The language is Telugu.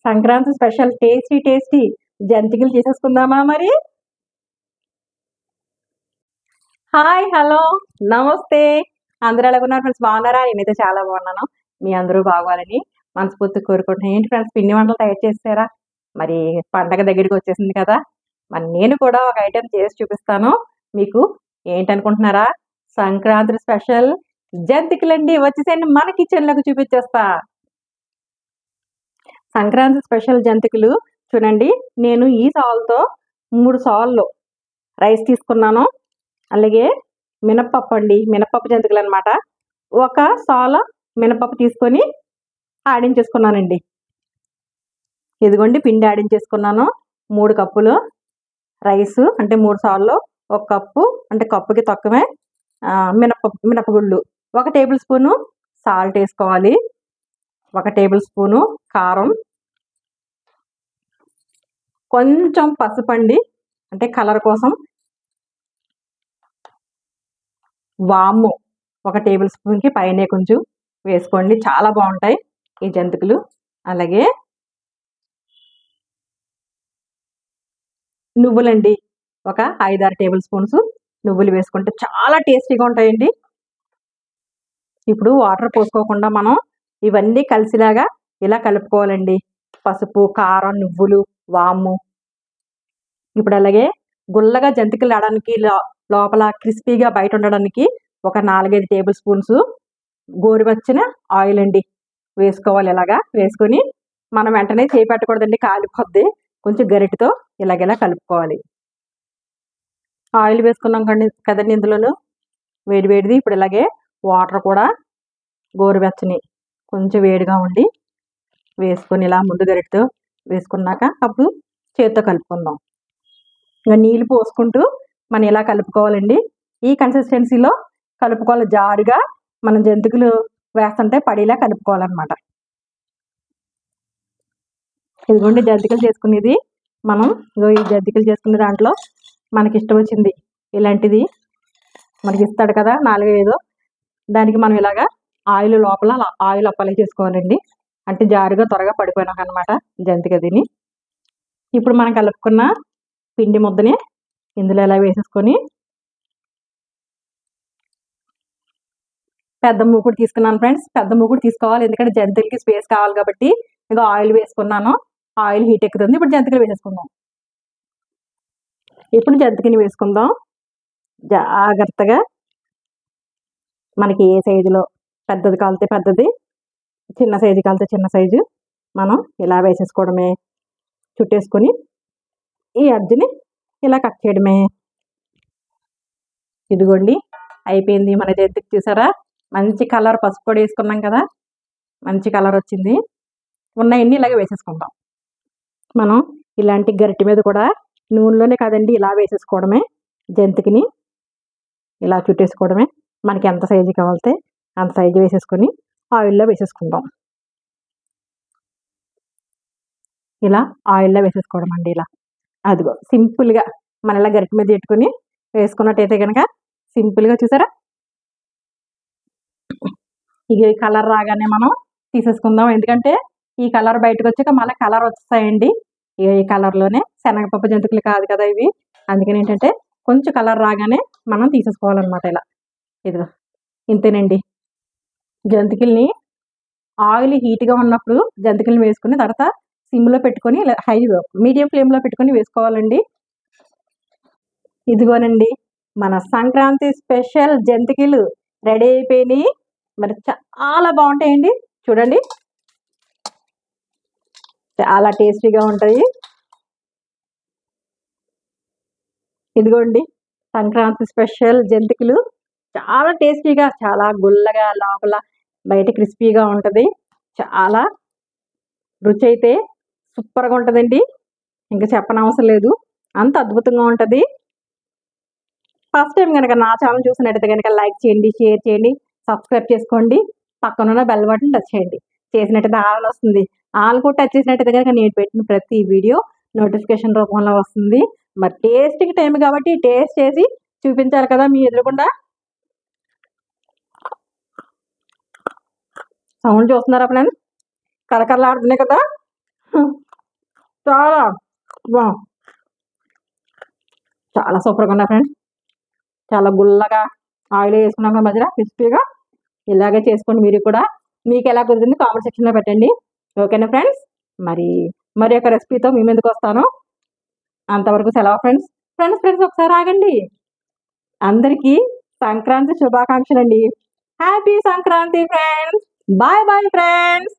సంక్రాంతి స్పెషల్ టేస్టీ టేస్టీ జంతికలు చేసేసుకుందామా మరి? హాయ్, హలో, నమస్తే. అందరూ ఎలాగున్నారు ఫ్రెండ్స్? బాగున్నారా? నేనైతే చాలా బాగున్నాను. మీ అందరూ బాగోవాలని మనస్ఫూర్తిగా కోరుకుంటున్నాను. ఏంటి ఫ్రెండ్స్, పిండి వంటలు తయారు చేసారా? మరి పండగ దగ్గరికి వచ్చేసింది కదా, మరి నేను కూడా ఒక ఐటెం చేసి చూపిస్తాను మీకు. ఏంటనుకుంటున్నారా? సంక్రాంతి స్పెషల్ జంతికలండి. వచ్చేసేయండి, మన కిచెన్లోకి చూపించేస్తా. సంక్రాంతి స్పెషల్ జంతికలు చూడండి. నేను ఈ సాల్తో 3 సాల్లు రైస్ తీసుకున్నాను. అలాగే మినప్పప్పు అండి, మినప్పప్పు జంతికలు అనమాట. ఒక సాల మినపప్పు తీసుకొని ఆడించేసుకున్నానండి. ఇదిగోండి, పిండి ఆడించేసుకున్నాను. 3 కప్పులు రైస్ అంటే 3 సార్లు 1 కప్పు, అంటే కప్పుకి తక్కువే మినపగుళ్ళు. 1 టేబుల్ స్పూను సాల్ట్ వేసుకోవాలి. 1 టేబుల్ స్పూను కారం, కొంచెం పసుపు అండి, అంటే కలర్ కోసం. వాము 1 టేబుల్ స్పూన్కి పైనే కొంచెం వేసుకోండి, చాలా బాగుంటాయి ఈ జంతికలు. అలాగే నువ్వులండి, ఒక 5-6 టేబుల్ స్పూన్స్ నువ్వులు వేసుకుంటే చాలా టేస్టీగా ఉంటాయండి. ఇప్పుడు వాటర్ పోసుకోకుండా మనం ఇవన్నీ కలిసిలాగా ఇలా కలుపుకోవాలండి. పసుపు, కారం, నువ్వులు, వాము. ఇప్పుడు అలాగే గుల్లగా జంతికలు ఆడడానికి లోపల క్రిస్పీగా బయట ఉండడానికి ఒక 4-5 టేబుల్ స్పూన్స్ గోరువెచ్చని ఆయిల్ అండి వేసుకోవాలి. ఇలాగా వేసుకొని మనం వెంటనే చేయి పెట్టకూడదండి, కాలిపోద్ది. కొంచెం గరిటెతో ఇలాగెలా కలుపుకోవాలి. ఆయిల్ వేసుకున్నాం కదండి ఇందులోను, వేడివేడిది. ఇప్పుడు ఇలాగే వాటర్ కూడా గోరువెచ్చని కొంచెం వేడిగా ఉండి వేసుకొని ఇలా ముందు గరిటెతో వేసుకున్నాక అప్పుడు చేతితో కలుపుకుందాం. ఇంకా నీళ్ళు పోసుకుంటూ మనం ఇలా కలుపుకోవాలండి. ఈ కన్సిస్టెన్సీలో కలుపుకోవాలి. జారుగా మనం జంతికలు వేస్తుంటే పడేలా కలుపుకోవాలన్నమాట. ఇదిగోండి జంతికలు చేసుకునేది మనం. ఈ జంతికలు చేసుకునే దాంట్లో మనకి ఇష్టం వచ్చింది ఇలాంటిది మనకి ఇస్తాడు కదా 4-5, దానికి మనం ఇలాగా ఆయిల్ లోపల ఆయిల్ అప్లై చేసుకోవాలండి. అంటే జారుగా త్వరగా పడిపోయినాక అనమాట జంతిక దీని. ఇప్పుడు మనం కలుపుకున్న పిండి ముద్దని ఇందులో ఇలా వేసేసుకొని పెద్ద మూకుడు తీసుకున్నాను ఫ్రెండ్స్. పెద్ద మూకుడు తీసుకోవాలి, ఎందుకంటే జంతికలకి స్పేస్ కావాలి కాబట్టి. ఇంకా ఆయిల్ వేసుకున్నాను, ఆయిల్ హీట్ ఎక్కుతుంది. ఇప్పుడు జంతికలు వేసేసుకుందాం. ఇప్పుడు జంతికని వేసుకుందాం జాగ్రత్తగా. మనకి ఏ సైజులో పెద్దది కాలితే పెద్దది, చిన్న సైజు కాలితే చిన్న సైజు మనం ఇలా వేసేసుకోవడమే. చుట్టేసుకొని ఈ అర్జుని ఇలా కట్ చేయడమే. ఇదిగోండి అయిపోయింది మన జంతిక. చూసారా, మంచి కలర్. పసుపు పొడి వేసుకున్నాం కదా, మంచి కలర్ వచ్చింది. ఉన్నాయన్నీ ఇలాగే వేసేసుకుంటాం. మనం ఇలాంటి గరిటె మీద కూడా నూనెలోనే కాదండి, ఇలా వేసేసుకోవడమే. జంతికని ఇలా చుట్టేసుకోవడమే. మనకి ఎంత సైజు కావాలితే అంత సైజు వేసేసుకొని ఆయిల్లో వేసేసుకుందాం. ఇలా ఆయిల్లో వేసేసుకోవడం అండి. ఇలా అదిగో సింపుల్గా మన ఇలా గరిటె మీద పెట్టుకుని వేసుకున్నట్టయితే కనుక సింపుల్గా. చూసారా, ఇక ఈ కలర్ రాగానే మనం తీసేసుకుందాం. ఎందుకంటే ఈ కలర్ బయటకు వచ్చాక మళ్ళీ కలర్ వస్తాయండి. ఇక ఈ కలర్లోనే శనగపప్పు జంతికలు కాదు కదా ఇవి, అందుకని ఏంటంటే కొంచెం కలర్ రాగానే మనం తీసేసుకోవాలన్నమాట. ఇలా ఇదిగో ఇంతేనండి. జంతికల్ని ఆయిల్ హీట్గా ఉన్నప్పుడు జంతికల్ని వేసుకుని తర్వాత సిమ్లో పెట్టుకొని మీడియం ఫ్లేమ్లో పెట్టుకొని వేసుకోవాలండి. ఇదిగోనండి మన సంక్రాంతి స్పెషల్ జంతికలు రెడీ అయిపోయినాయి. మరి చాలా బాగుంటాయండి. చూడండి, చాలా టేస్టీగా ఉంటాయి. ఇదిగోండి సంక్రాంతి స్పెషల్ జంతికలు చాలా టేస్టీగా, చాలా గుల్లగా, లోపల బయట క్రిస్పీగా ఉంటుంది. చాలా రుచి అయితే సూపర్గా ఉంటుందండి, ఇంకా చెప్పనవసరం లేదు, అంత అద్భుతంగా ఉంటుంది. ఫస్ట్ టైం కనుక నా ఛానల్ చూసినట్టయితే కనుక లైక్ చేయండి, షేర్ చేయండి, సబ్స్క్రైబ్ చేసుకోండి. పక్కనున్న బెల్ బటన్ టచ్ చేయండి. చేసినట్టయితే ఆల్ వస్తుంది. ఆల్ కూడా టచ్ చేసినట్టయితే కనుక నేను పెట్టిన ప్రతి వీడియో నోటిఫికేషన్ రూపంలో వస్తుంది. మరి టేస్ట్కి టైం కాబట్టి టేస్ట్ చేసి చూపించాలి కదా మీ ఎదురుకుండా. సౌండ్ చూస్తున్నారా ఫ్రెండ్స్? కరకరలాడుతున్నాయి కదా. చాలా వా చాలా సూపర్గా ఉన్నా ఫ్రెండ్స్. చాలా గుల్లగా ఆయిల్ వేసుకున్నాం కదా మధ్యలో క్రిస్పీగా. ఇలాగే చేసుకోండి మీరు కూడా. మీకు ఎలా కుదిరింది కామెంట్ సెక్షన్లో పెట్టండి. ఓకేనా ఫ్రెండ్స్? మరి మరి ఒక రెసిపీతో మీ ముందుకు వస్తాను. అంతవరకు సెలవు ఫ్రెండ్స్. ఫ్రెండ్స్ ఒకసారి ఆగండి. అందరికీ సంక్రాంతి శుభాకాంక్షలు అండి. Happy Sankranti friends. Bye bye friends.